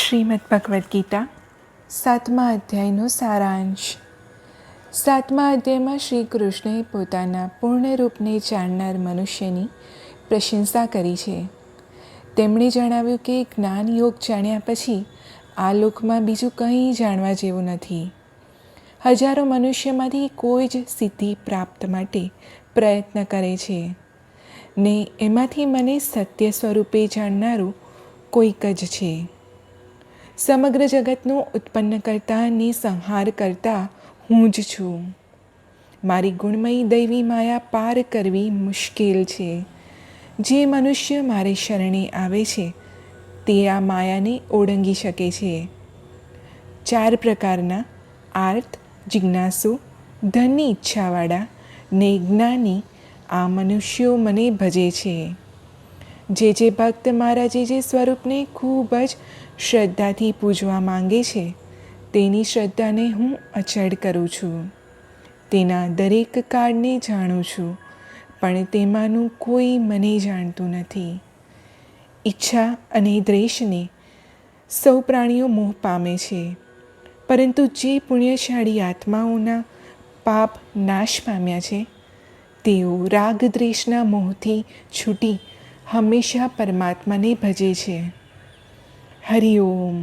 શ્રીમદ્ ભગવદ્ ગીતા 7મા અધ્યાયનો સારાંશ. 7મા અધ્યાયમાં શ્રી કૃષ્ણએ પોતાના પૂર્ણ રૂપને જાણનાર મનુષ્યની પ્રશંસા કરી છે. તેમણે જણાવ્યું કે જ્ઞાન યોગ જાણ્યા પછી આ લોકમાં બીજું કંઈ જાણવા જેવું નથી. હજારો મનુષ્યમાંથી કોઈ જ સિદ્ધિ પ્રાપ્ત માટે પ્રયત્ન કરે છે ને એમાંથી મને સત્ય સ્વરૂપે જાણનારું કોઈક જ છે. સમગ્ર જગતનું ઉત્પન્ન કરતા ને સંહાર કરતા હું જ છું. મારી ગુણમયી દૈવી માયા પાર કરવી મુશ્કેલ છે. જે મનુષ્ય મારે શરણે આવે છે તે આ માયાને ઓળંગી શકે છે. 4 પ્રકારના આર્ત, જિજ્ઞાસુ, ધનની ઈચ્છાવાળા ને જ્ઞાની આ મનુષ્યો મને ભજે છે. જે ભક્ત મારા જે સ્વરૂપને ખૂબ જ શ્રદ્ધાથી પૂજવા માંગે છે તેની શ્રદ્ધાને હું અચળ કરું છું. તેના દરેક કાળને જાણું છું, પણ તેમાંનું કોઈ મને જાણતું નથી. ઈચ્છા અને દ્વેષને સૌ પ્રાણીઓ મોહ પામે છે, પરંતુ જે પુણ્યશાળી આત્માઓના પાપ નાશ પામ્યા છે તેઓ રાગ દ્વેષના મોહથી છૂટી હંમેશા પરમાત્માને ભજે છે. હરિ ઓમ.